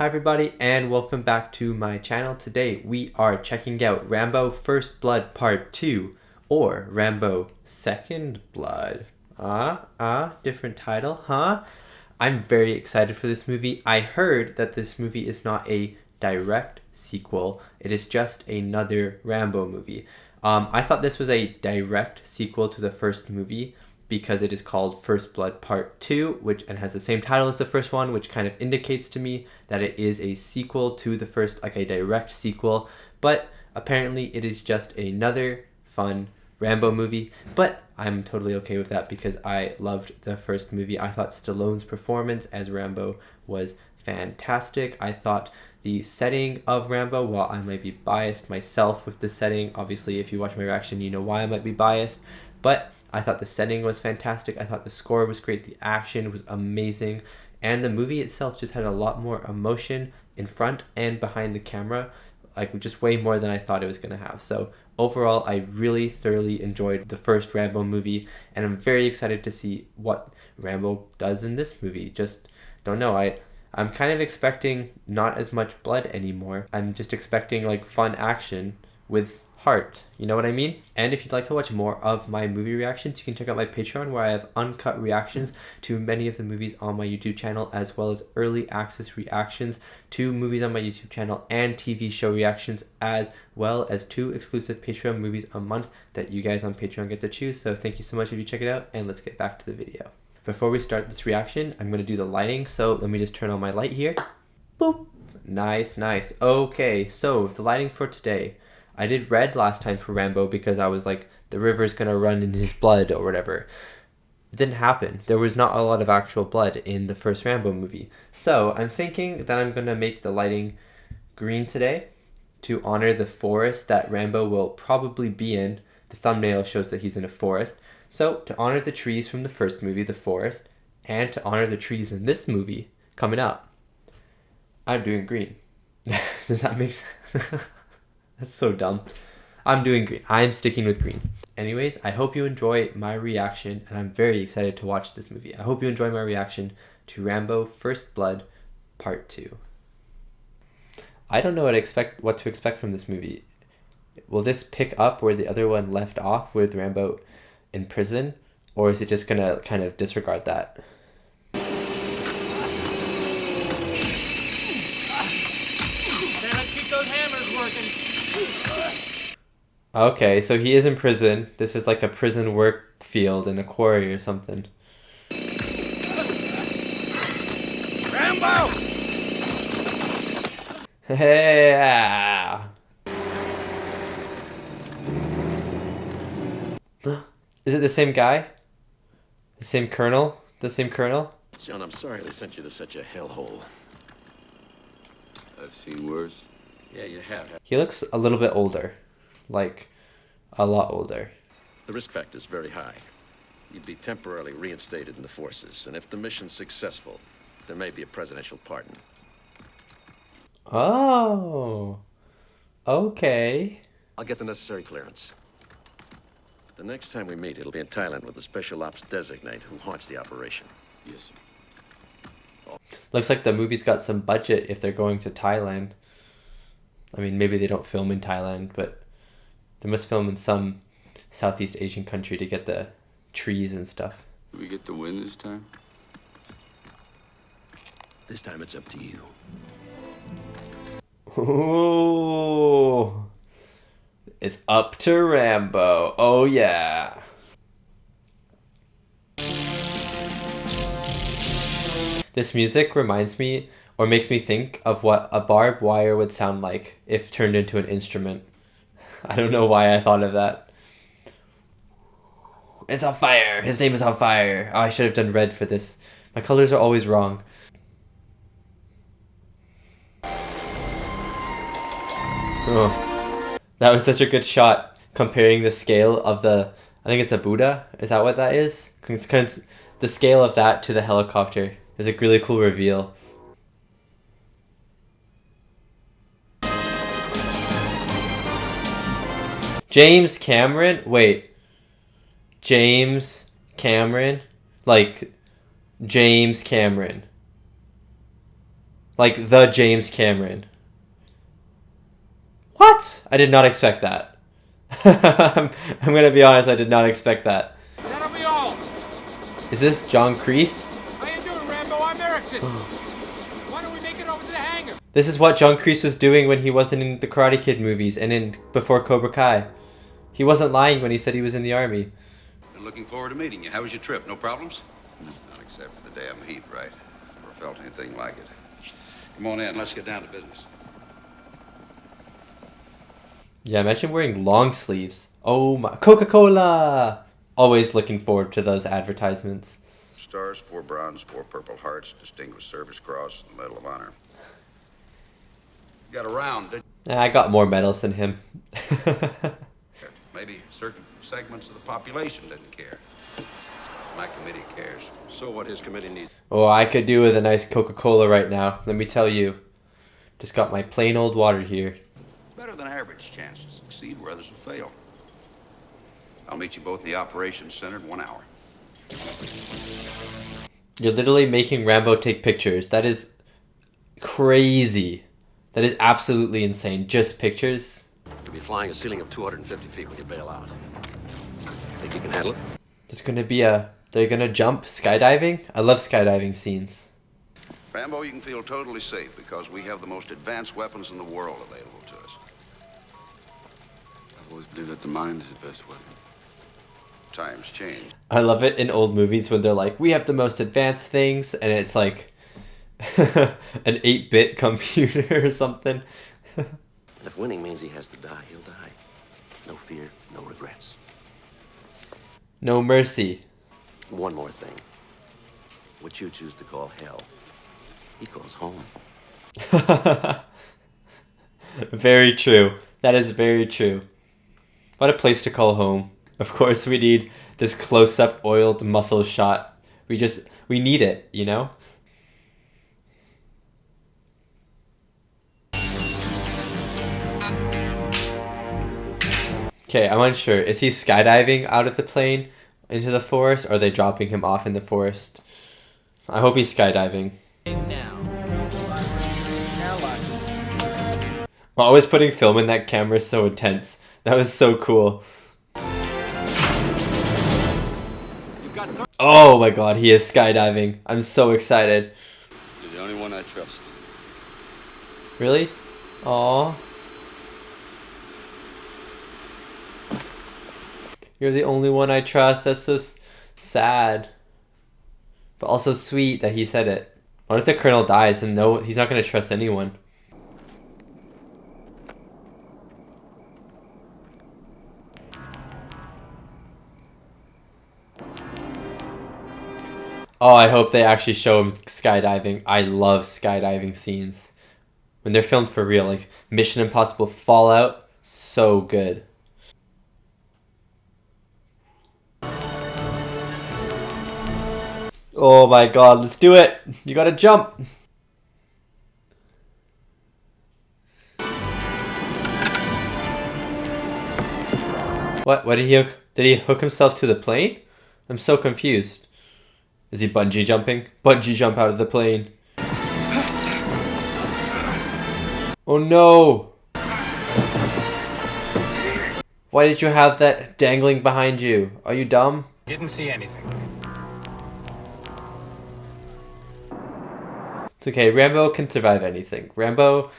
Hi everybody and welcome back to my channel. Today we are checking out Rambo First Blood Part 2 or Rambo Second Blood. Different title, huh? I'm very excited for this movie. I heard that this movie is not a direct sequel. It is just another Rambo movie. I thought this was a direct sequel to the first movie because it is called First Blood Part 2, and has the same title as the first one, which kind of indicates to me that it is a sequel to the first, like a direct sequel. But apparently it is just another fun Rambo movie. But I'm totally okay with that because I loved the first movie. I thought Stallone's performance as Rambo was fantastic. I thought the setting of Rambo, while I might be biased myself with the setting, obviously if you watch my reaction you know why I might be biased, but I thought the setting was fantastic. I thought the score was great. The action was amazing. And the movie itself just had a lot more emotion in front and behind the camera, like just way more than I thought it was going to have. So overall, I really thoroughly enjoyed the first Rambo movie, and I'm very excited to see what Rambo does in this movie. Just don't know. I'm kind of expecting not as much blood anymore. I'm just expecting like fun action with heart, you know what I mean? And if you'd like to watch more of my movie reactions, you can check out my Patreon where I have uncut reactions to many of the movies on my YouTube channel, as well as early access reactions to movies on my YouTube channel and TV show reactions, as well as 2 exclusive Patreon movies a month that you guys on Patreon get to choose. So thank you so much if you check it out, and let's get back to the video. Before we start this reaction, I'm going to do the lighting, so let me just turn on my light here. Boop! Nice. Okay, so the lighting for today. I did red last time for Rambo because I was like, the river's gonna run in his blood or whatever. It didn't happen. There was not a lot of actual blood in the first Rambo movie. So I'm thinking that I'm gonna make the lighting green today to honor the forest that Rambo will probably be in. The thumbnail shows that he's in a forest. So to honor the trees from the first movie, the forest, and to honor the trees in this movie coming up, I'm doing green. Does that make sense? That's so dumb. I'm doing green. I'm sticking with green. Anyways, I hope you enjoy my reaction, and I'm very excited to watch this movie. I hope you enjoy my reaction to Rambo First Blood Part 2. I don't know what to expect from this movie. Will this pick up where the other one left off with Rambo in prison, or is it just gonna kind of disregard that? Let's keep those hammers working. Okay, so he is in prison. This is like a prison work field in a quarry or something. Rambo! Hey! Is it the same guy? The same colonel? The same colonel? John, I'm sorry they sent you to such a hellhole. I've seen worse. Yeah, you have. He looks a little bit older. Like, a lot older. The risk factor is very high. You'd be temporarily reinstated in the forces, and if the mission's successful, there may be a presidential pardon. Oh. Okay. I'll get the necessary clearance. The next time we meet, it'll be in Thailand with the Special Ops designate who haunts the operation. Yes, sir. Looks like the movie's got some budget if they're going to Thailand. I mean, maybe they don't film in Thailand, but they must film in some Southeast Asian country to get the trees and stuff. Do we get to win this time? This time it's up to you. Ooh. It's up to Rambo. Oh, yeah. This music reminds me, or makes me think of what a barbed wire would sound like if turned into an instrument. I don't know why I thought of that. It's on fire! His name is on fire! Oh, I should have done red for this. My colors are always wrong. Oh, that was such a good shot, comparing the scale of the, I think it's a Buddha? Is that what that is? The scale of that to the helicopter is a really cool reveal. James Cameron? Wait. James Cameron? Like, James Cameron. Like the James Cameron. What? I did not expect that. I'm gonna be honest, I did not expect that. That'll be all. Is this John Kreese? How you doing, Rambo? I'm Erickson. Why don't we make it over to the hangar? This is what John Kreese was doing when he wasn't in the Karate Kid movies and in before Cobra Kai. He wasn't lying when he said he was in the army. Been looking forward to meeting you. How was your trip? No problems? Not except for the damn heat, right? Never felt anything like it. Come on in. Let's get down to business. Yeah, imagine wearing long sleeves. Oh my, Coca-Cola! Always looking forward to those advertisements. Stars, 4 bronze, 4 purple hearts, Distinguished Service Cross, and Medal of Honor. Got around, didn't I got more medals than him. you? Maybe certain segments of the population didn't care. My committee cares. So what his committee needs. Oh, I could do with a nice Coca-Cola right now, let me tell you. Just got my plain old water here. Better than average chance to succeed where others will fail. I'll meet you both in the operations center in 1 hour. You're literally making Rambo take pictures. That is crazy. That is absolutely insane. Just pictures. You'll be flying a ceiling of 250 feet when you bail out. Think you can handle it? There's gonna be they're gonna jump skydiving? I love skydiving scenes. Rambo, you can feel totally safe because we have the most advanced weapons in the world available to us. I've always believed that the mind is the best weapon. Times change. I love it in old movies when they're like, we have the most advanced things, and it's like an 8-bit computer or something. And if winning means he has to die, he'll die. No fear, no regrets. No mercy. One more thing. What you choose to call hell, he calls home. Very true. That is very true. What a place to call home. Of course, we need this close-up oiled muscle shot. We need it, you know? Okay, I'm unsure. Is he skydiving out of the plane into the forest, or are they dropping him off in the forest? I hope he's skydiving. Now. Always putting film in that camera is so intense. That was so cool. Oh my god, he is skydiving. I'm so excited. You're the only one I trust. Really? Aww. You're the only one I trust. That's so sad. But also sweet that he said it. What if the colonel dies and no, he's not going to trust anyone? Oh, I hope they actually show him skydiving. I love skydiving scenes. When they're filmed for real, like Mission Impossible Fallout, so good. Oh my god, let's do it! You gotta jump! What did he hook? Did he hook himself to the plane? I'm so confused. Is he bungee jumping? Bungee jump out of the plane. Oh no! Why did you have that dangling behind you? Are you dumb? Didn't see anything. It's okay, Rambo can survive anything. Rambo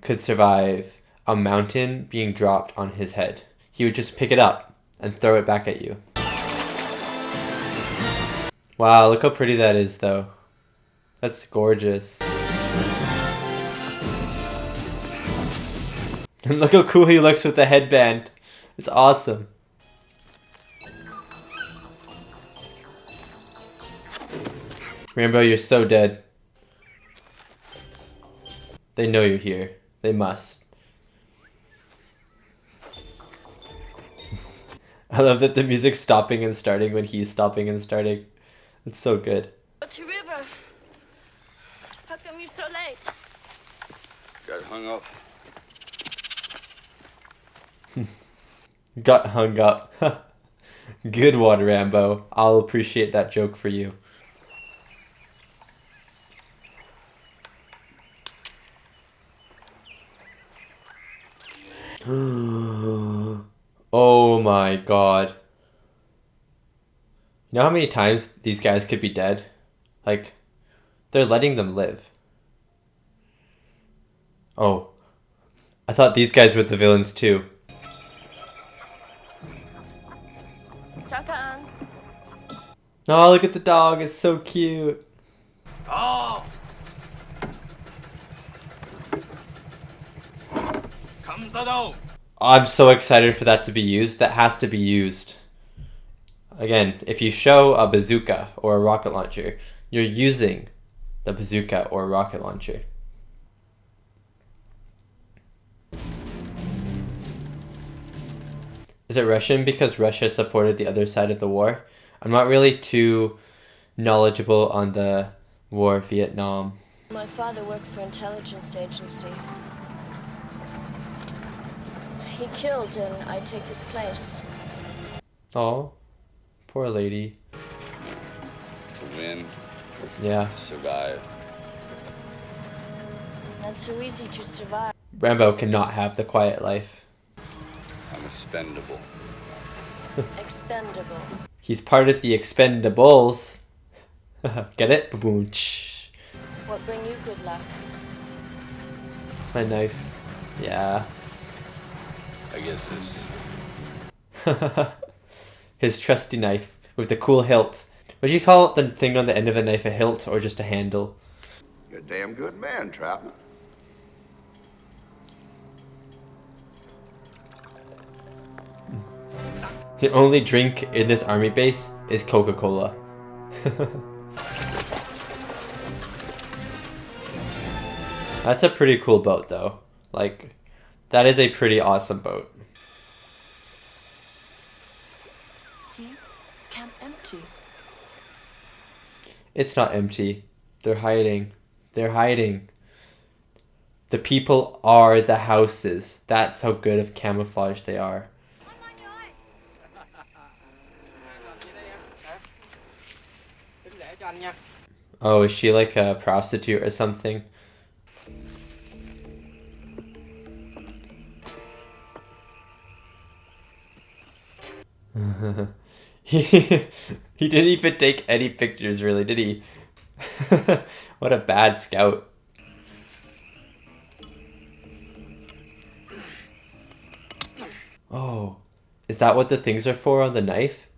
could survive a mountain being dropped on his head. He would just pick it up and throw it back at you. Wow, look how pretty that is though. That's gorgeous. And look how cool he looks with the headband. It's awesome. Rambo, you're so dead. They know you're here. They must. I love that the music's stopping and starting when he's stopping and starting. It's so good. To river. How come you're so late? Got hung up. Got hung up. Good one, Rambo. I'll appreciate that joke for you. Oh my god. You know how many times these guys could be dead? Like, they're letting them live. Oh. I thought these guys were the villains too. 잠깐. Oh, look at the dog. It's so cute. Oh! 감사도. I'm so excited for that to be used. That has to be used. Again, if you show a bazooka or a rocket launcher, you're using the bazooka or rocket launcher. Is it Russian because Russia supported the other side of the war? I'm not really too knowledgeable on the war of Vietnam. My father worked for intelligence agency. He killed and I take his place. Oh, poor lady. To win, Yeah. to survive. Not so easy to survive. Rambo cannot have the quiet life. I'm expendable. Expendable. He's part of the Expendables. Get it? Boom. What bring you good luck? My knife. Yeah. I guess this. His trusty knife with the cool hilt. Would you call the thing on the end of a knife a hilt or just a handle? You're a damn good man, Trapman. The only drink in this army base is Coca-Cola. That's a pretty cool boat though. Like, that is a pretty awesome boat. See? Camp empty. It's not empty. They're hiding. They're hiding. The people are the houses. That's how good of camouflage they are. Oh, is she like a prostitute or something? He didn't even take any pictures, really, did he? What a bad scout. Oh, is that what the things are for on the knife?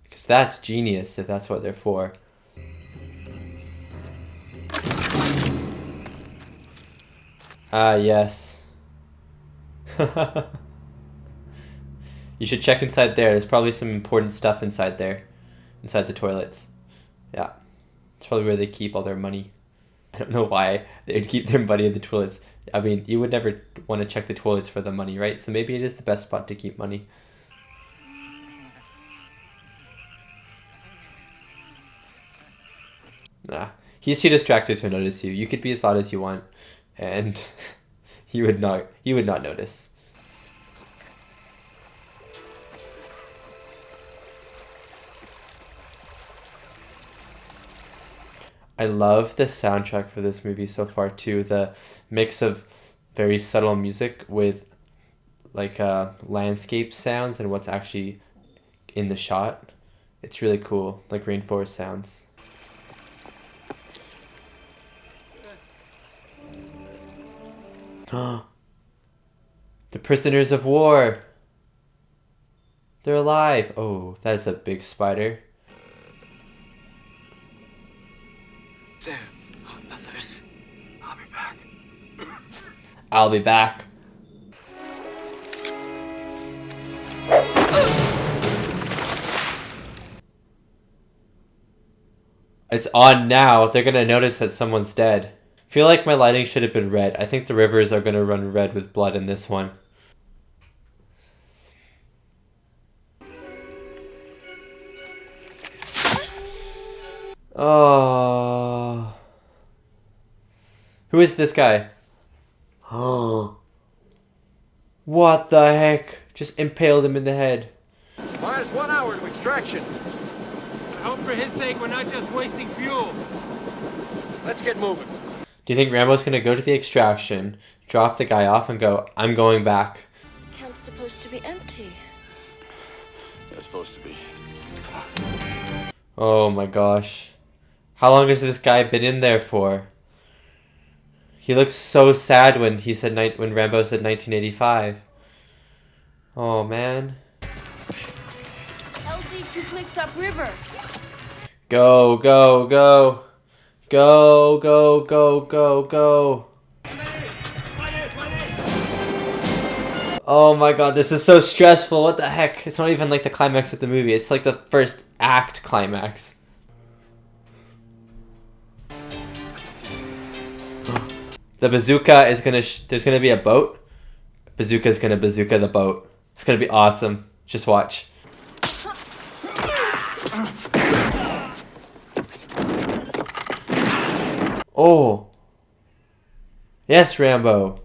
Because that's genius if that's what they're for. Ah, yes. You should check inside there. There's probably some important stuff inside there. Inside the toilets. Yeah. It's probably where they keep all their money. I don't know why they would keep their money in the toilets. I mean, you would never want to check the toilets for the money, right? So maybe it is the best spot to keep money. Nah. He's too distracted to notice you. You could be as loud as you want. And he would not notice. I love the soundtrack for this movie so far too. The mix of very subtle music with like landscape sounds and what's actually in the shot. It's really cool, like rainforest sounds. The prisoners of war. They're alive. Oh, that is a big spider. Sam, not this. I'll be back. I'll be back. It's on now. They're gonna notice that someone's dead. I feel like my lighting should have been red. I think the rivers are gonna run red with blood in this one. Oh. Who is this guy? Oh. What the heck? Just impaled him in the head. Minus 1 hour to extraction. I hope for his sake we're not just wasting fuel. Let's get moving. Did Do you think Rambo's gonna go to the extraction, drop the guy off, and go, I'm going back? Camp's supposed to be empty. It's supposed to be. Oh my gosh. How long has this guy been in there for? He looks so sad when he said when Rambo said 1985. Oh man. LZ 2 clicks upriver. Go, go, go. Go, go, go, go, go. Oh my god, this is so stressful. What the heck? It's not even like the climax of the movie. It's like the first act climax. The bazooka is gonna... there's gonna be a boat. Bazooka's gonna bazooka the boat. It's gonna be awesome. Just watch. Oh. Yes, Rambo.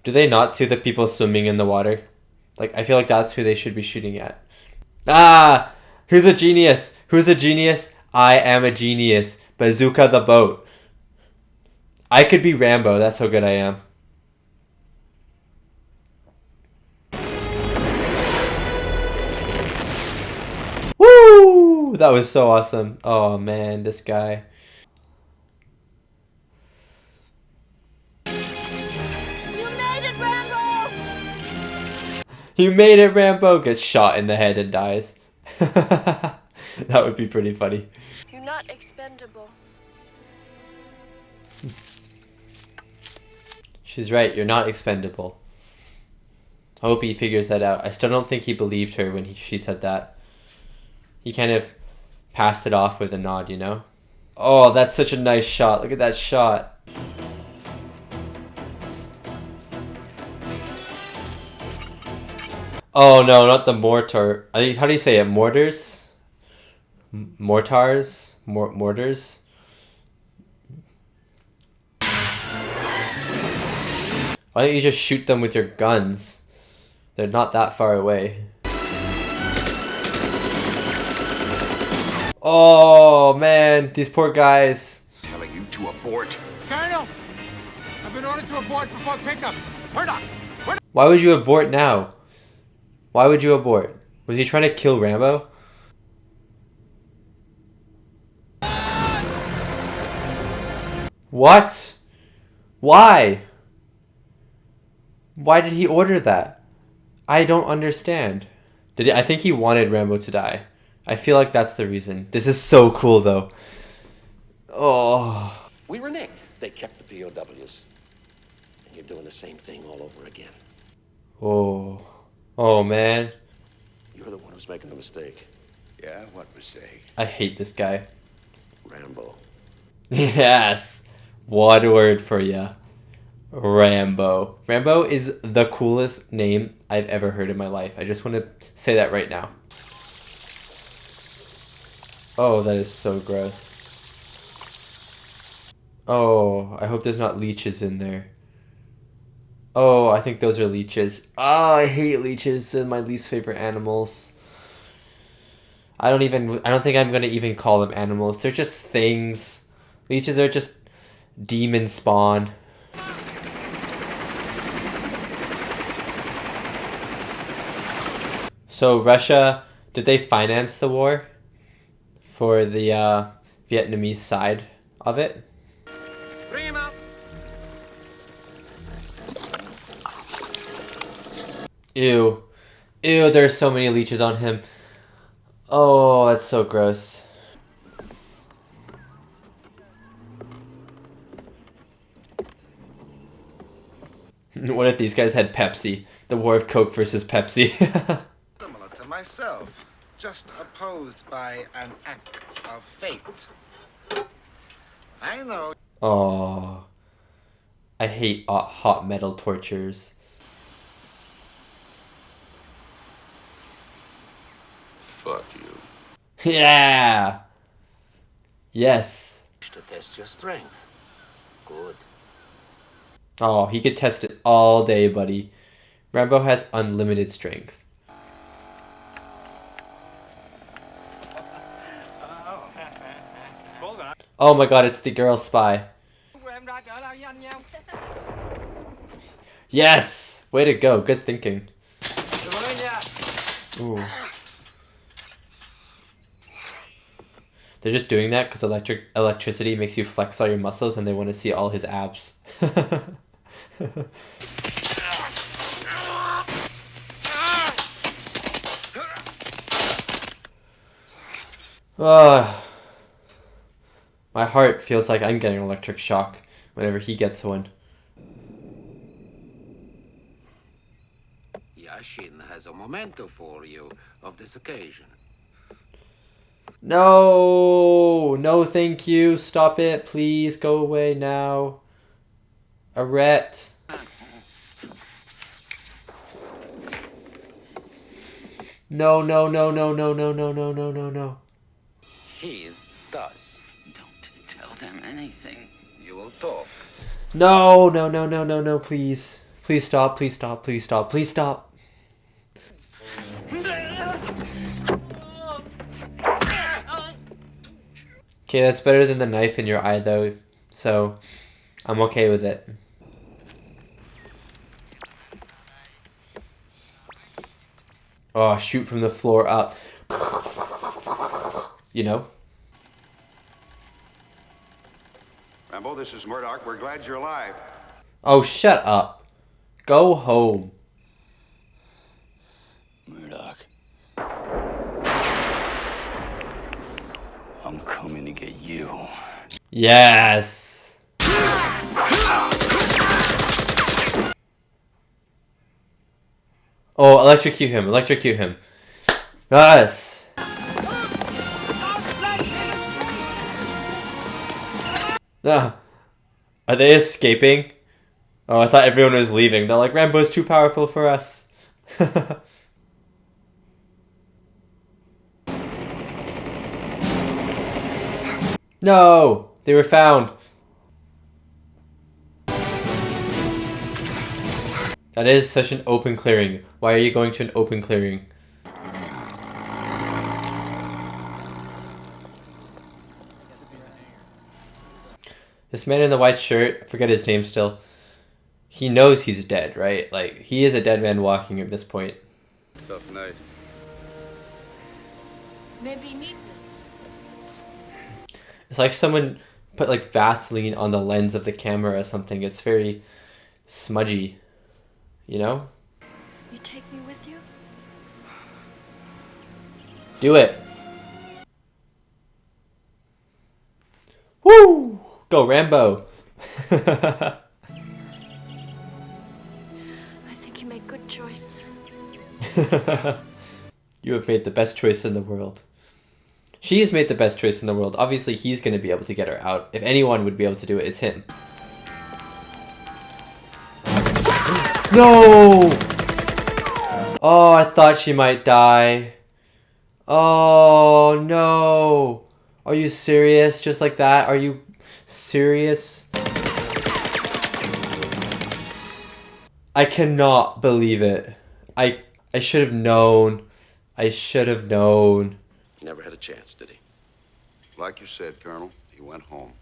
Do they not see the people swimming in the water? Like, I feel like that's who they should be shooting at. Ah! Who's a genius? Who's a genius? I am a genius. Bazooka the boat. I could be Rambo. That's how good I am. Woo! That was so awesome. Oh man, this guy. You made it, Rambo! Gets shot in the head and dies. That would be pretty funny. You're not expendable. She's right, you're not expendable. I hope he figures that out. I still don't think he believed her when she said that. He kind of passed it off with a nod, you know? Oh, that's such a nice shot. Look at that shot. Oh no, not the mortar. I think, how do you say it? Mortars? Mortars? Mortars? Why don't you just shoot them with your guns? They're not that far away. Oh man, these poor guys. Telling you to abort. Colonel! I've been ordered to abort before pickup. Murdoch! Why would you abort now? Why would you abort? Was he trying to kill Rambo? What? Why? Why did he order that? I don't understand. I think he wanted Rambo to die. I feel like that's the reason. This is so cool though. Oh. We reneged. They kept the POWs. And you're doing the same thing all over again. Oh. Oh man. You're the one who's making the mistake. Yeah, what mistake? I hate this guy. Rambo. Yes. One word for ya. Rambo. Rambo is the coolest name I've ever heard in my life. I just want to say that right now. Oh, that is so gross. Oh, I hope there's not leeches in there. Oh, I think those are leeches. Oh, I hate leeches. They're my least favorite animals. I don't think I'm going to even call them animals. They're just things. Leeches are just demon spawn. So Russia, did they finance the war for the Vietnamese side of it? Bring him out! Ew. Ew, there's so many leeches on him. Oh, that's so gross. What if these guys had Pepsi? The war of Coke versus Pepsi. Similar to myself, just opposed by an act of fate. I know. Oh, I hate hot metal tortures. Fuck you. Yeah. Yes. To test your strength. Good. Oh, he could test it all day, buddy. Rambo has unlimited strength. Oh my god, it's the girl spy. Yes! Way to go. Good thinking. Ooh. They're just doing that because electricity makes you flex all your muscles and they want to see all his abs. My heart feels like I'm getting electric shock whenever he gets one. Yashin has a memento for you of this occasion. No! No, thank you. Stop it. Please go away now. Arrête. No, no, no, no, no, no, no, no, no, no, no. He's thus. Don't tell them anything. You will talk. No, no, no, no, no, no, please. Please stop, please stop, please stop, please stop. Okay, that's better than the knife in your eye though, so I'm okay with it. Oh, shoot from the floor up. You know? Rambo, this is Murdoch. We're glad you're alive. Oh, shut up. Go home. Murdoch. I'm coming to get you. Yes. Oh, electrocute him, electrocute him. Yes. Ah. Are they escaping? Oh, I thought everyone was leaving. They're like, Rambo's too powerful for us. No! They were found. That is such an open clearing. Why are you going to an open clearing? This man in the white shirt, I forget his name still. He knows he's dead, right? Like, he is a dead man walking at this point. Tough night. Maybe you need this. It's like someone put like Vaseline on the lens of the camera or something. It's very smudgy, you know? You take me with you? Do it. Woo! Go Rambo. I think you made good choice. You have made the best choice in the world. She's made the best choice in the world. Obviously, he's going to be able to get her out. If anyone would be able to do it, it's him. No! Oh, I thought she might die. Oh, no. Are you serious? Just like that? Are you serious? I cannot believe it. I should have known. I should have known. He never had a chance, did he? Like you said, Colonel, he went home.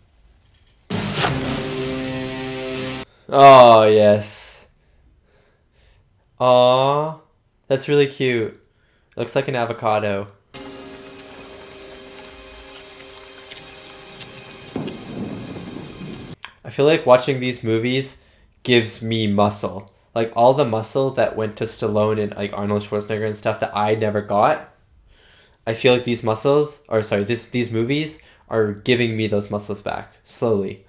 Oh, yes. Aw. That's really cute. Looks like an avocado. I feel like watching these movies gives me muscle. Like all the muscle that went to Stallone and like Arnold Schwarzenegger and stuff that I never got. I feel like these muscles, or sorry, these movies are giving me those muscles back slowly.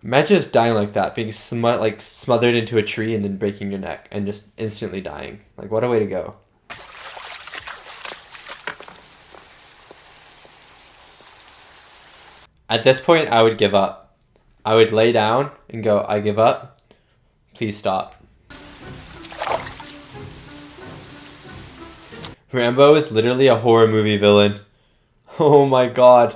Imagine just dying like that, being smothered into a tree and then breaking your neck and just instantly dying. Like, what a way to go. At this point, I would give up. I would lay down and go, I give up. Please stop. Rambo is literally a horror movie villain. Oh my god.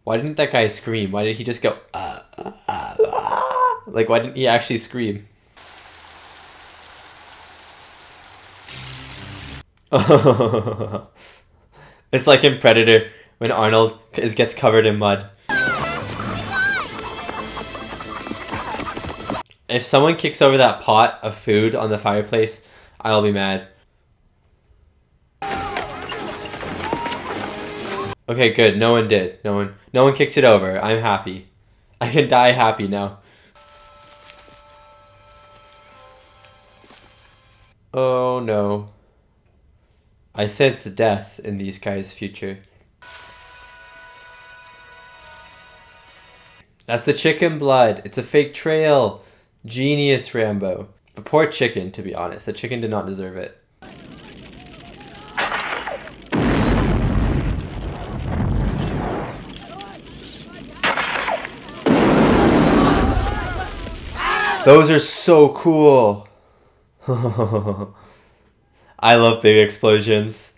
Why didn't that guy scream? Why did he just go, Like, why didn't he actually scream? It's like in Predator when Arnold gets covered in mud. If someone kicks over that pot of food on the fireplace, I'll be mad. Okay, good. No one did. No one kicked it over. I'm happy. I can die happy now. Oh no. I sense death in these guys' future. That's the chicken blood. It's a fake trail. Genius, Rambo. But poor chicken, to be honest. The chicken did not deserve it. Those are so cool. I love big explosions.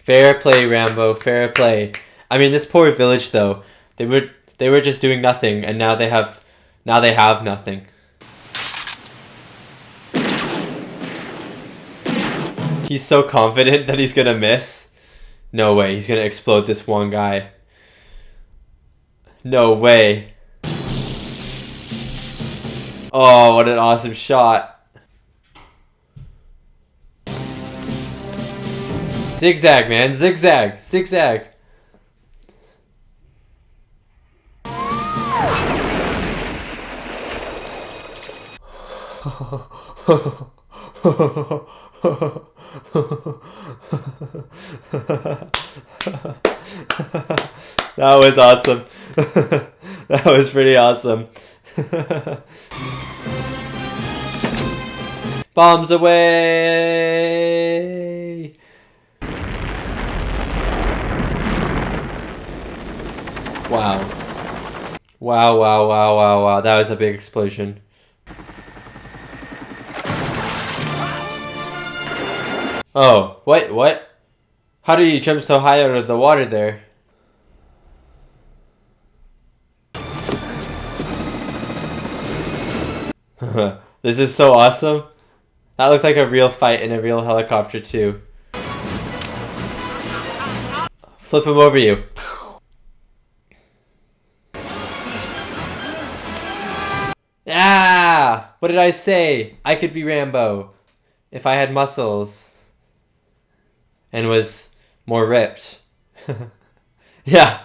Fair play, Rambo. Fair play. I mean, this poor village though. They were just doing nothing, and now they have nothing. He's so confident that he's gonna miss. No way. He's gonna explode this one guy. No way. Oh, what an awesome shot. Zigzag, man. Zigzag. Zigzag. That was awesome. That was pretty awesome. Bombs away! Wow. Wow, wow, wow, wow, wow. That was a big explosion. Oh, what? How do you jump so high out of the water there? This is so awesome. That looked like a real fight in a real helicopter too. Flip him over you. Ah! What did I say? I could be Rambo if I had muscles and was more ripped. Yeah.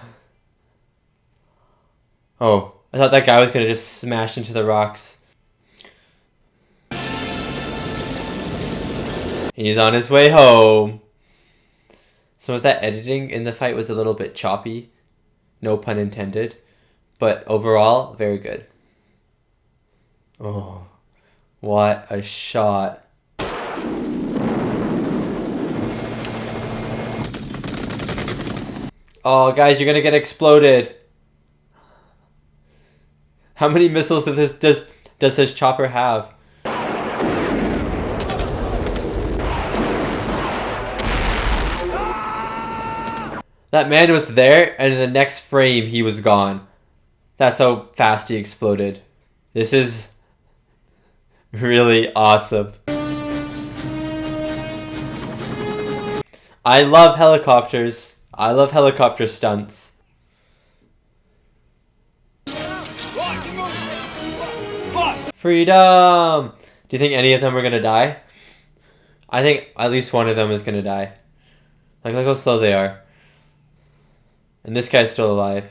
Oh, I thought that guy was gonna just smash into the rocks. He's on his way home. Some of that editing in the fight was a little bit choppy. No pun intended. But overall, very good. Oh, what a shot. Oh, guys, you're gonna get exploded. How many missiles does this chopper have? That man was there, and in the next frame, he was gone. That's how fast he exploded. This is really awesome. I love helicopters. I love helicopter stunts. Freedom! Do you think any of them are gonna die? I think at least one of them is gonna die. Like, look how slow they are. And this guy's still alive.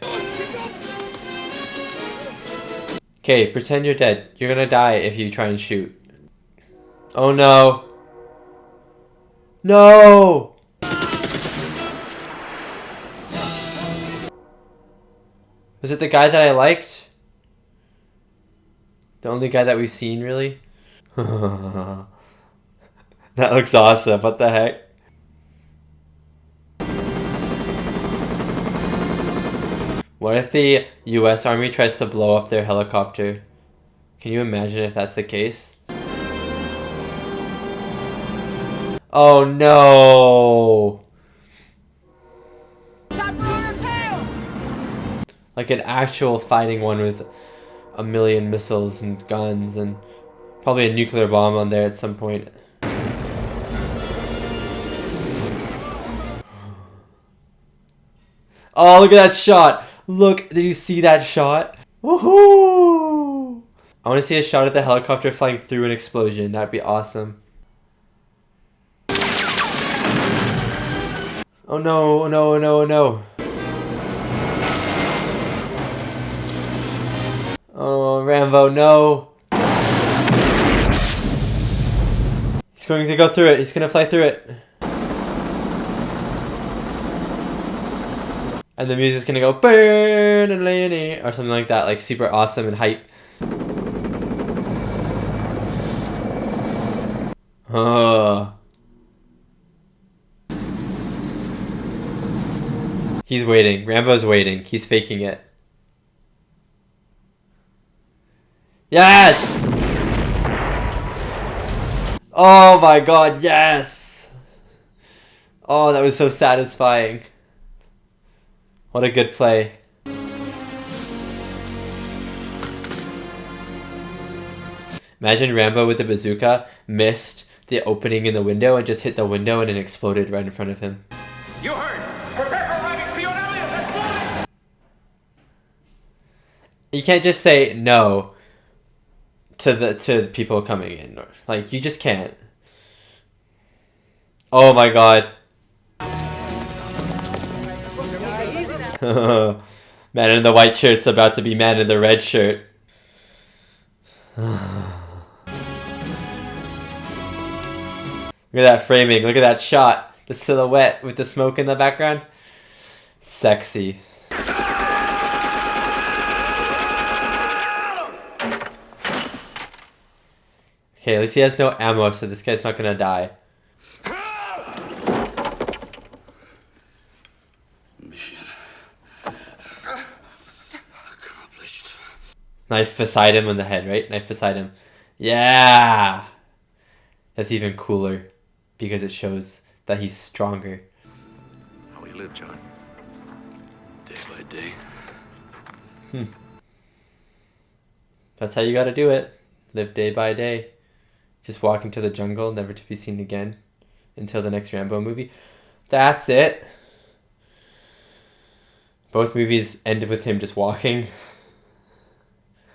Okay, pretend you're dead. You're gonna die if you try and shoot. Oh no. No! Was it the guy that I liked? The only guy that we've seen, really? That looks awesome. What the heck? What if the US Army tries to blow up their helicopter? Can you imagine if that's the case? Oh no! Like an actual fighting one with a million missiles and guns and probably a nuclear bomb on there at some point. Oh, look at that shot! Look, did you see that shot? Woohoo! I want to see a shot of the helicopter flying through an explosion. That'd be awesome. Oh no, oh no, oh no, oh no. Oh, Rambo, no. He's going to go through it. He's going to fly through it. And the music's going to go burn and lay or something like that, like super awesome and hype. He's waiting. Rambo's waiting. He's faking it. Yes! Oh my god, yes! Oh, that was so satisfying. What a good play. Imagine Rambo with the bazooka missed the opening in the window and just hit the window and it exploded right in front of him. You heard. Prepare for arriving Fiona Elliott. Let's move. You can't just say no to the people coming in. Like, you just can't. Oh my god. Man in the white shirt's about to be man in the red shirt. Look at that framing. Look at that shot. The silhouette with the smoke in the background. Sexy. Okay, at least he has no ammo, so this guy's not gonna die. Mission accomplished. Knife beside him on the head, right? Knife beside him. Yeah! That's even cooler because it shows that he's stronger. How we live, John? Day by day. That's how you gotta do it. Live day by day. Just walk into the jungle, never to be seen again until the next Rambo movie. That's it. Both movies ended with him just walking.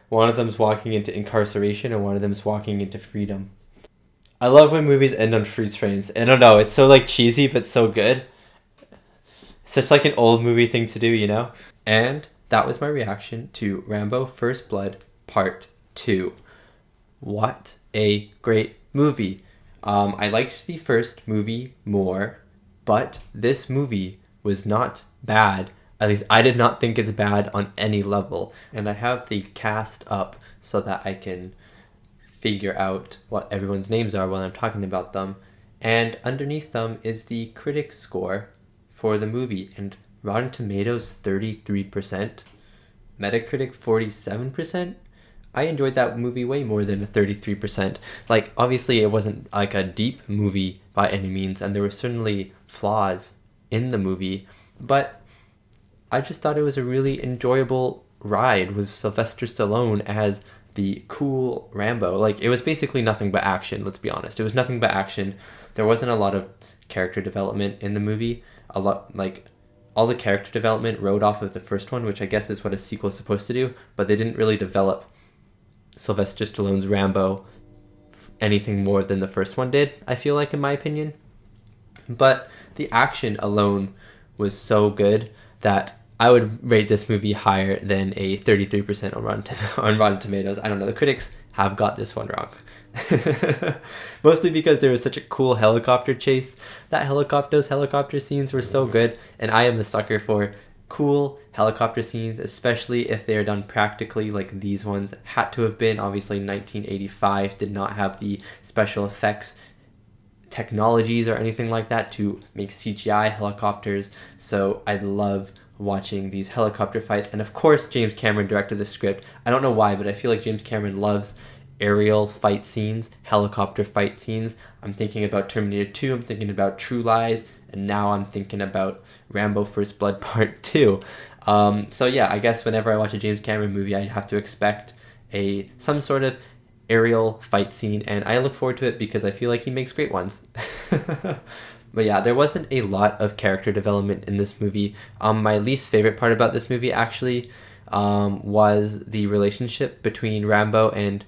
One of them's walking into incarceration and one of them's walking into freedom. I love when movies end on freeze frames. I don't know, it's so like cheesy but so good. Such like an old movie thing to do, you know? And that was my reaction to Rambo First Blood Part 2. What a great movie. I liked the first movie more, but this movie was not bad. At least I did not think it's bad on any level. And I have the cast up so that I can figure out what everyone's names are while I'm talking about them. And underneath them is the critic score for the movie. And Rotten Tomatoes 33%, Metacritic 47%. I enjoyed that movie way more than a 33%. Like, obviously it wasn't like a deep movie by any means, and there were certainly flaws in the movie, but I just thought it was a really enjoyable ride with Sylvester Stallone as the cool Rambo. Like, it was basically nothing but action, let's be honest. It was nothing but action. There wasn't a lot of character development in the movie. All the character development rode off of the first one, which I guess is what a sequel is supposed to do, but they didn't really develop Sylvester Stallone's Rambo anything more than the first one did, I feel like, in my opinion. But the action alone was so good that I would rate this movie higher than a 33% on Rotten Tomatoes. I don't know, the critics have got this one wrong. Mostly because there was such a cool helicopter chase. Those helicopter scenes were so good, and I am a sucker for cool helicopter scenes, especially if they are done practically like these ones had to have been. Obviously 1985 did not have the special effects technologies or anything like that to make CGI helicopters, so I love watching these helicopter fights. And of course James Cameron directed the script. I don't know why, but I feel like James Cameron loves aerial fight scenes, helicopter fight scenes. I'm thinking about Terminator 2, I'm thinking about True Lies, and now I'm thinking about Rambo First Blood Part 2. So yeah, I guess whenever I watch a James Cameron movie, I have to expect some sort of aerial fight scene, and I look forward to it because I feel like he makes great ones. But yeah, there wasn't a lot of character development in this movie. My least favorite part about this movie actually was the relationship between Rambo and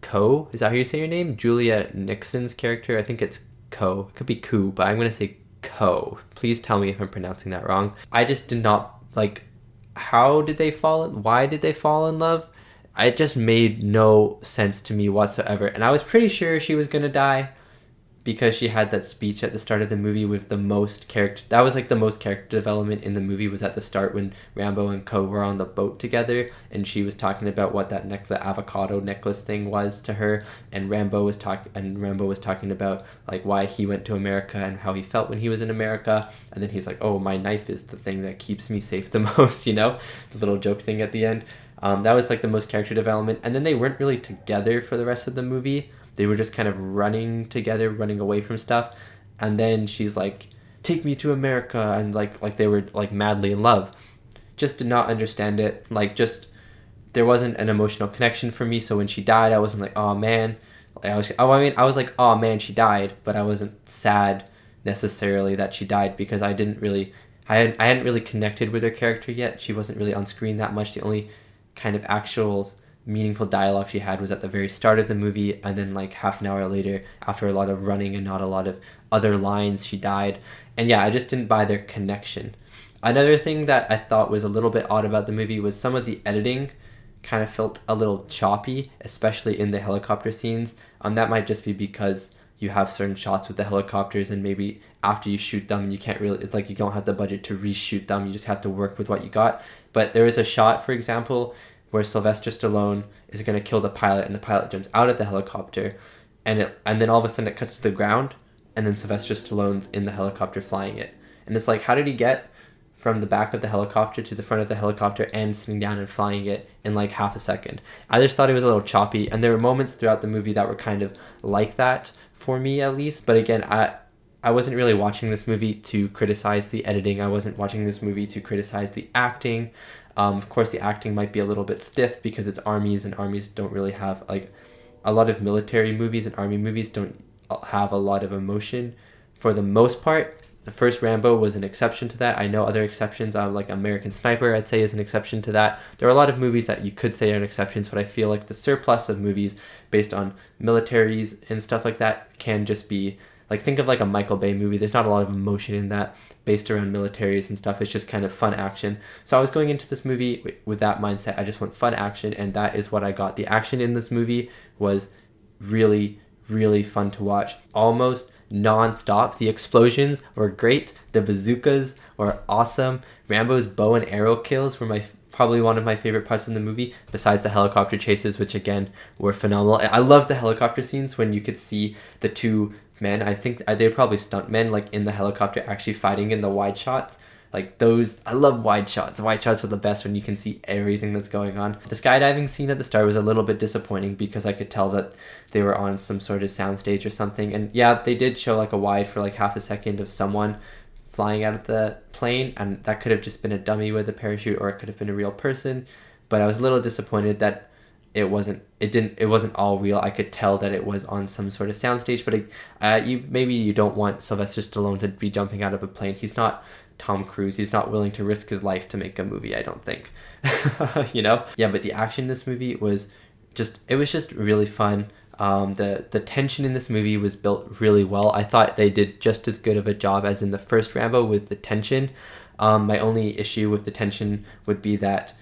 Cove. Is that how you say your name? Julia Nickson's character. I think it's Cove. It could be Coo, but I'm going to say Cove. Please tell me if I'm pronouncing that wrong. I just did not like, how did they fall in? Why did they fall in love? It just made no sense to me whatsoever. And I was pretty sure she was going to die because she had that speech at the start of the movie with the most character. That was like the most character development in the movie, was at the start when Rambo and Cove were on the boat together, and she was talking about what that the avocado necklace thing was to her, and Rambo was talking about like why he went to America and how he felt when he was in America, and then he's like, oh, my knife is the thing that keeps me safe the most, you know, the little joke thing at the end. That was like the most character development, and then they weren't really together for the rest of the movie. They were just kind of running together, running away from stuff. And then she's like, take me to America. And like they were like madly in love. Just did not understand it. Like, just, there wasn't an emotional connection for me. So when she died, I wasn't like, oh man. I was like, oh man, she died. But I wasn't sad necessarily that she died, because I hadn't really connected with her character yet. She wasn't really on screen that much. The only kind of actual meaningful dialogue she had was at the very start of the movie, and then like half an hour later, after a lot of running and not a lot of other lines, she died. And yeah, I just didn't buy their connection. Another thing that I thought was a little bit odd about the movie was some of the editing kind of felt a little choppy, especially in the helicopter scenes. That might just be because you have certain shots with the helicopters, and maybe after you shoot them, you can't really, it's like you don't have the budget to reshoot them, you just have to work with what you got. But there is a shot, for example, where Sylvester Stallone is going to kill the pilot, and the pilot jumps out of the helicopter, and then all of a sudden it cuts to the ground, and then Sylvester Stallone's in the helicopter flying it. And it's like, how did he get from the back of the helicopter to the front of the helicopter and sitting down and flying it in like half a second? I just thought it was a little choppy, and there were moments throughout the movie that were kind of like that, for me at least. But again, I wasn't really watching this movie to criticize the editing. I wasn't watching this movie to criticize the acting. Of course, the acting might be a little bit stiff because it's armies, and armies don't really have, like, a lot of military movies and army movies don't have a lot of emotion for the most part. The first Rambo was an exception to that. I know other exceptions, like American Sniper, I'd say is an exception to that. There are a lot of movies that you could say are exceptions, but I feel like the surplus of movies based on militaries and stuff like that can just be, like, think of like a Michael Bay movie. There's not a lot of emotion in that based around militaries and stuff. It's just kind of fun action. So I was going into this movie with that mindset. I just want fun action, and that is what I got. The action in this movie was really, really fun to watch. Almost non-stop. The explosions were great. The bazookas were awesome. Rambo's bow and arrow kills were probably one of my favorite parts in the movie, besides the helicopter chases, which again were phenomenal. I love the helicopter scenes when you could see the two men, I think they're probably stuntmen, like in the helicopter actually fighting in the wide shots. Like those, I love wide shots. Wide shots are the best when you can see everything that's going on. The skydiving scene at the start was a little bit disappointing because I could tell that they were on some sort of soundstage or something. And yeah, they did show like a wide for like half a second of someone flying out of the plane, and that could have just been a dummy with a parachute, or it could have been a real person. But I was a little disappointed that it wasn't all real. I could tell that it was on some sort of soundstage, but maybe you don't want Sylvester Stallone to be jumping out of a plane. He's not Tom Cruise. He's not willing to risk his life to make a movie, I don't think. You know? Yeah, but the action in this movie was just really fun. The tension in this movie was built really well. I thought they did just as good of a job as in the first Rambo with the tension. My only issue with the tension would be that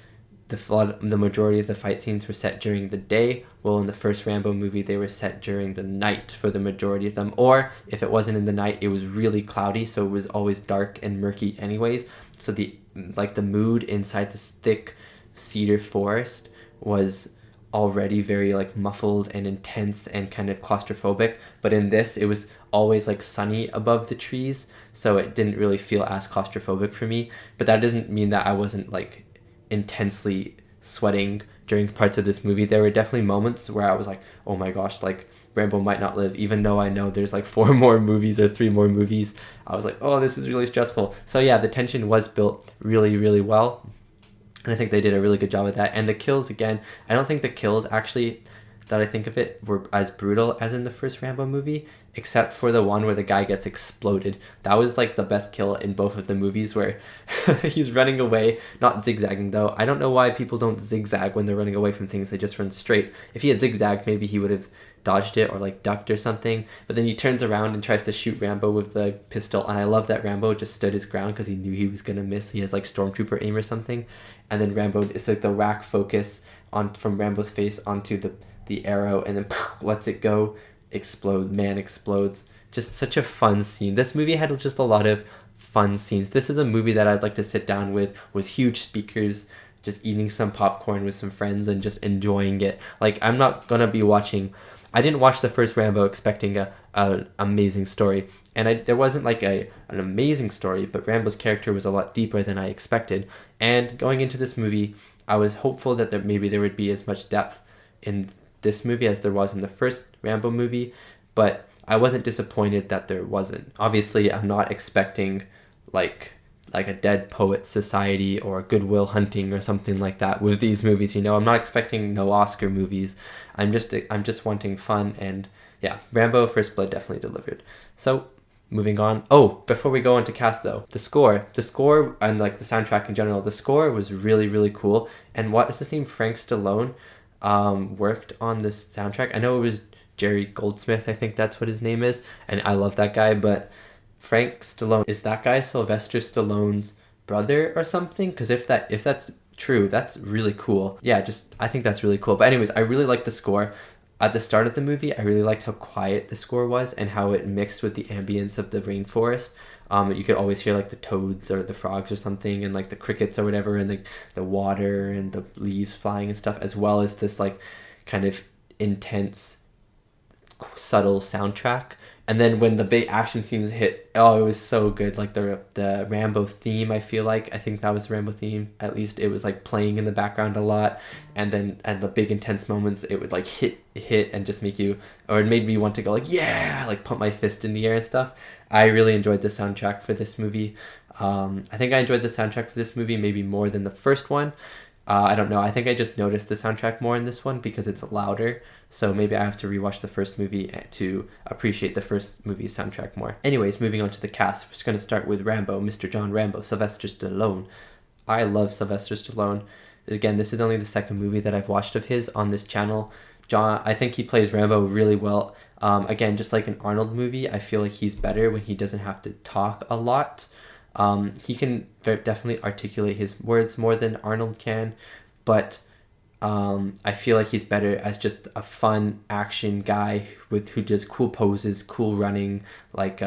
the majority of the fight scenes were set during the day, while in the first Rambo movie they were set during the night for the majority of them. Or if it wasn't in the night, it was really cloudy, so it was always dark and murky anyways. So the mood inside this thick cedar forest was already very like muffled and intense and kind of claustrophobic. But in this, it was always like sunny above the trees, so it didn't really feel as claustrophobic for me. But that doesn't mean that I wasn't like intensely sweating during parts of this movie. There were definitely moments where I was like, oh my gosh, like Rambo might not live, even though I know there's like 4 more movies or 3 more movies. I was like, oh, this is really stressful. So yeah, the tension was built really, really well. And I think they did a really good job with that. And the kills, again, I don't think the kills actually, that I think of it, were as brutal as in the first Rambo movie, except for the one where the guy gets exploded. That was like the best kill in both of the movies, where he's running away, not zigzagging though. I don't know why people don't zigzag when they're running away from things. They just run straight. If he had zigzagged, maybe he would have dodged it or like ducked or something. But then he turns around and tries to shoot Rambo with the pistol. And I love that Rambo just stood his ground because he knew he was going to miss. He has like stormtrooper aim or something. And then Rambo, it's like the rack focus on from Rambo's face onto the arrow, and then lets it go, explode, man explodes. Just such a fun scene. This movie had just a lot of fun scenes. This is a movie that I'd like to sit down with huge speakers, just eating some popcorn with some friends and just enjoying it. Like, I'm not gonna be watching, I didn't watch the first Rambo expecting a amazing story, and there wasn't like an amazing story, but Rambo's character was a lot deeper than I expected. And going into this movie, I was hopeful that maybe there would be as much depth in this movie as there was in the first Rambo movie, but I wasn't disappointed that there wasn't. Obviously, I'm not expecting like a Dead Poets Society or Good Will Hunting or something like that with these movies, you know. I'm not expecting no Oscar movies. I'm just wanting fun, and yeah, Rambo First Blood definitely delivered. So moving on. Oh, before we go into cast though, the score and like the soundtrack in general, the score was really, really cool. And what is his name? Frank Stallone worked on this soundtrack. I know it was Jerry Goldsmith, I think that's what his name is, and I love that guy, but Frank Stallone, is that guy Sylvester Stallone's brother or something? Because if that's true, that's really cool. Yeah, I think that's really cool. But anyways, I really like the score. At the start of the movie, I really liked how quiet the score was and how it mixed with the ambience of the rainforest. You could always hear like the toads or the frogs or something, and like the crickets or whatever, and like the water and the leaves flying and stuff, as well as this like kind of intense, subtle soundtrack. And then when the big action scenes hit, oh, it was so good. Like the Rambo theme, I think that was the Rambo theme. At least it was like playing in the background a lot. And then at the big intense moments, it would like hit and just make you, or it made me want to go like, yeah, like pump my fist in the air and stuff. I really enjoyed the soundtrack for this movie. I think I enjoyed the soundtrack for this movie maybe more than the first one. I don't know. I think I just noticed the soundtrack more in this one because it's louder. So maybe I have to rewatch the first movie to appreciate the first movie's soundtrack more. Anyways, moving on to the cast. We're just going to start with Rambo, Mr. John Rambo, Sylvester Stallone. I love Sylvester Stallone. Again, this is only the second movie that I've watched of his on this channel. I think he plays Rambo really well. Again, just like an Arnold movie, I feel like he's better when he doesn't have to talk a lot. He can definitely articulate his words more than Arnold can, but I feel like he's better as just a fun action guy who does cool poses, cool running, like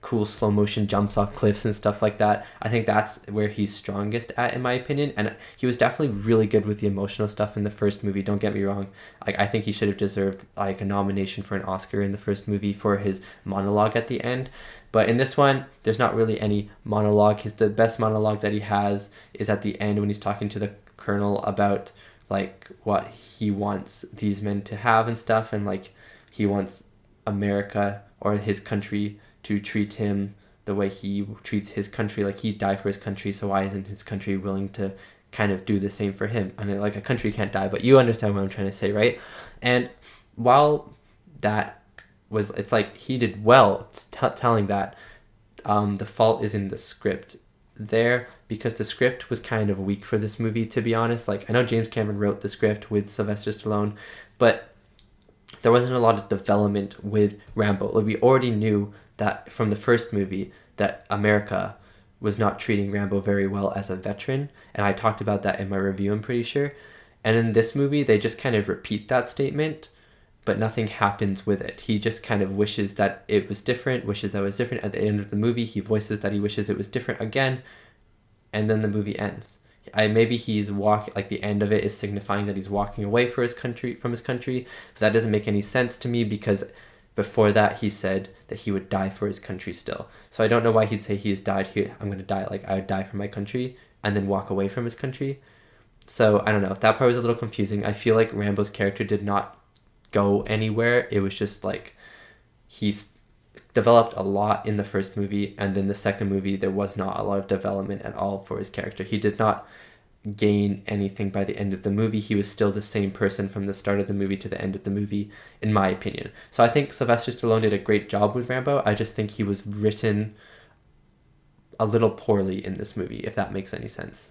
cool slow motion jumps off cliffs and stuff like that. I think that's where he's strongest at, in my opinion. And he was definitely really good with the emotional stuff in the first movie. Don't get me wrong. Like, I think he should have deserved like a nomination for an Oscar in the first movie for his monologue at the end. But in this one, there's not really any monologue. The best monologue that he has is at the end when he's talking to the colonel about like what he wants these men to have and stuff, and like he wants America or his country to treat him the way he treats his country. Like, he died for his country, so why isn't his country willing to kind of do the same for him? And like, a country can't die, but you understand what I'm trying to say, right? And while that was, it's like he did well telling that, the fault is in the script there, because the script was kind of weak for this movie, to be honest. Like, I know James Cameron wrote the script with Sylvester Stallone, but there wasn't a lot of development with Rambo. Like, we already knew that from the first movie that America was not treating Rambo very well as a veteran, and I talked about that in my review, I'm pretty sure. And in this movie, they just kind of repeat that statement, but nothing happens with it. He just kind of wishes that it was different, wishes that it was different. At the end of the movie, he voices that he wishes it was different again, and then the movie ends. Maybe he's like the end of it is signifying that he's walking away from his country, but that doesn't make any sense to me, because before that he said that he would die for his country still. So I don't know why he'd say he has died here. I'm going to die, like I would die for my country, and then walk away from his country. So I don't know. That part was a little confusing. I feel like Rambo's character did not go anywhere. It was just like he's developed a lot in the first movie, and then the second movie there was not a lot of development at all for his character. He did not gain anything by the end of the movie. He was still the same person from the start of the movie to the end of the movie, in my opinion. So I think Sylvester Stallone did a great job with Rambo. I just think he was written a little poorly in this movie, if that makes any sense.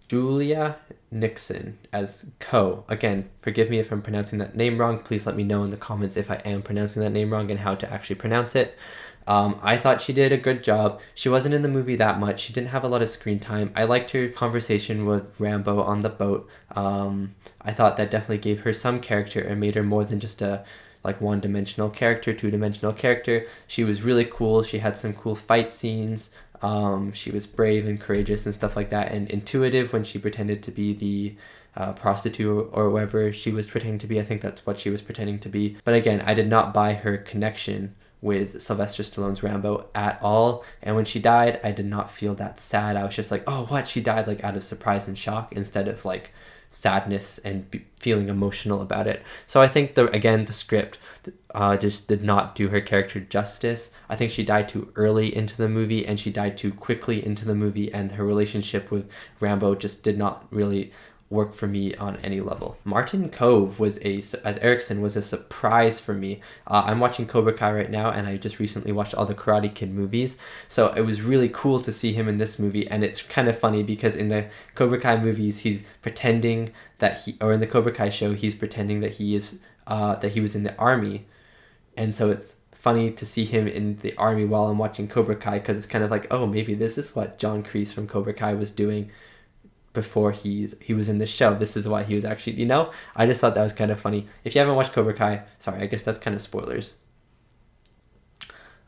Julia Nickson as Cove. Again, forgive me if I'm pronouncing that name wrong. Please let me know in the comments if I am pronouncing that name wrong and how to actually pronounce it. I thought she did a good job. She wasn't in the movie that much. She didn't have a lot of screen time. I liked her conversation with Rambo on the boat. I thought that definitely gave her some character and made her more than just a one-dimensional character, two-dimensional character. She was really cool. She had some cool fight scenes. She was brave and courageous and stuff like that, and intuitive when she pretended to be the prostitute or whatever she was pretending to be. I think that's what she was pretending to be. But again, I did not buy her connection with Sylvester Stallone's Rambo at all. And when she died, I did not feel that sad. I was just like, oh, what? She died, like, out of surprise and shock instead of like sadness and feeling emotional about it. So I think the script just did not do her character justice. I think she died too early into the movie, and she died too quickly into the movie, and her relationship with Rambo just did not really work for me on any level. Martine Cove as Erickson was a surprise for me. I'm watching Cobra Kai right now, and I just recently watched all the Karate Kid movies, so it was really cool to see him in this movie. And it's kind of funny because in the Cobra Kai movies, he's pretending or in the Cobra Kai show, he's pretending that he is that he was in the army, and so it's funny to see him in the army while I'm watching Cobra Kai, because it's kind of like, oh, maybe this is what John Kreese from Cobra Kai was doing before he was in the show. This is why he was actually, I just thought that was kind of funny. If you haven't watched Cobra Kai, sorry, I guess that's kind of spoilers.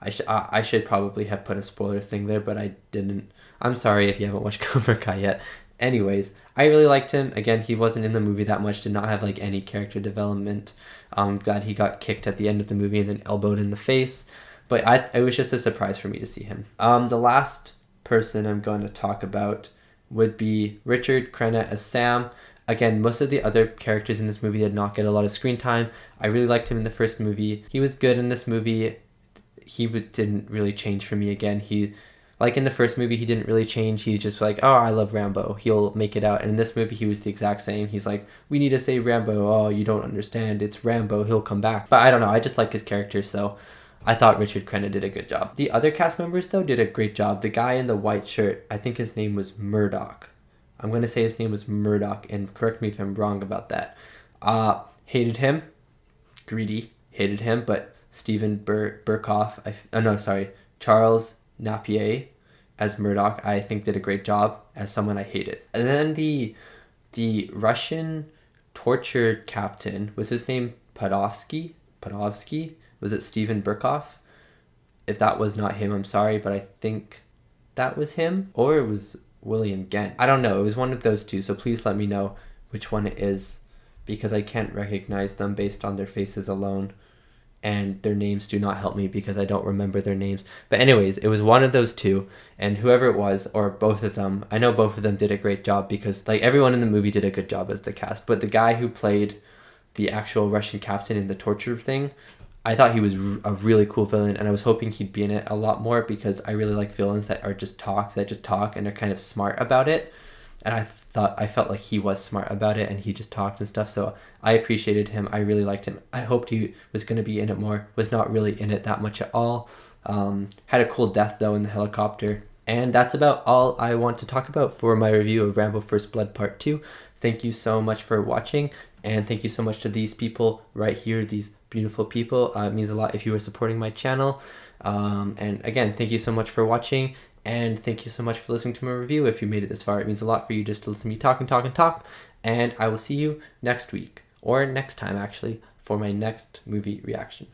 I should probably have put a spoiler thing there, but I didn't. I'm sorry if you haven't watched Cobra Kai yet. Anyways, I really liked him. Again, he wasn't in the movie that much, did not have like any character development. I'm glad he got kicked at the end of the movie and then elbowed in the face. But it was just a surprise for me to see him. The last person I'm going to talk about would be Richard Crenna as Sam. Again, most of the other characters in this movie did not get a lot of screen time. I really liked him in the first movie. He was good in this movie. He didn't really change for me again. Like in the first movie, he didn't really change. He's just like, oh, I love Rambo. He'll make it out. And in this movie, he was the exact same. He's like, we need to save Rambo. Oh, you don't understand. It's Rambo. He'll come back. But I don't know. I just like his character, so I thought Richard Crenna did a good job. The other cast members, though, did a great job. The guy in the white shirt, I think his name was Murdoch. I'm going to say his name was Murdoch, and correct me if I'm wrong about that. Hated him. Greedy. Hated him, but Stephen Burkoff, Charles Napier as Murdoch, I think did a great job as someone I hated. And then the Russian torture captain, was his name Podovsky? Was it Stephen Burkoff? If that was not him, I'm sorry, but I think that was him. Or it was William Gent. I don't know. It was one of those two, so please let me know which one it is, because I can't recognize them based on their faces alone, and their names do not help me because I don't remember their names. But anyways, it was one of those two, and whoever it was, or both of them, I know both of them did a great job, because like everyone in the movie did a good job as the cast, but the guy who played the actual Russian captain in the torture thing, I thought he was a really cool villain, and I was hoping he'd be in it a lot more, because I really like villains that just talk and are kind of smart about it. And I felt like he was smart about it, and he just talked and stuff. So I appreciated him. I really liked him. I hoped he was going to be in it more. Was not really in it that much at all. Had a cool death though in the helicopter. And that's about all I want to talk about for my review of Rambo First Blood Part 2. Thank you so much for watching, and thank you so much to these people right here, these beautiful people. It means a lot if you are supporting my channel. And again, thank you so much for watching, and thank you so much for listening to my review. If you made it this far, it means a lot for you just to listen to me talk and talk and talk. And I will see you next week, or next time actually, for my next movie reaction.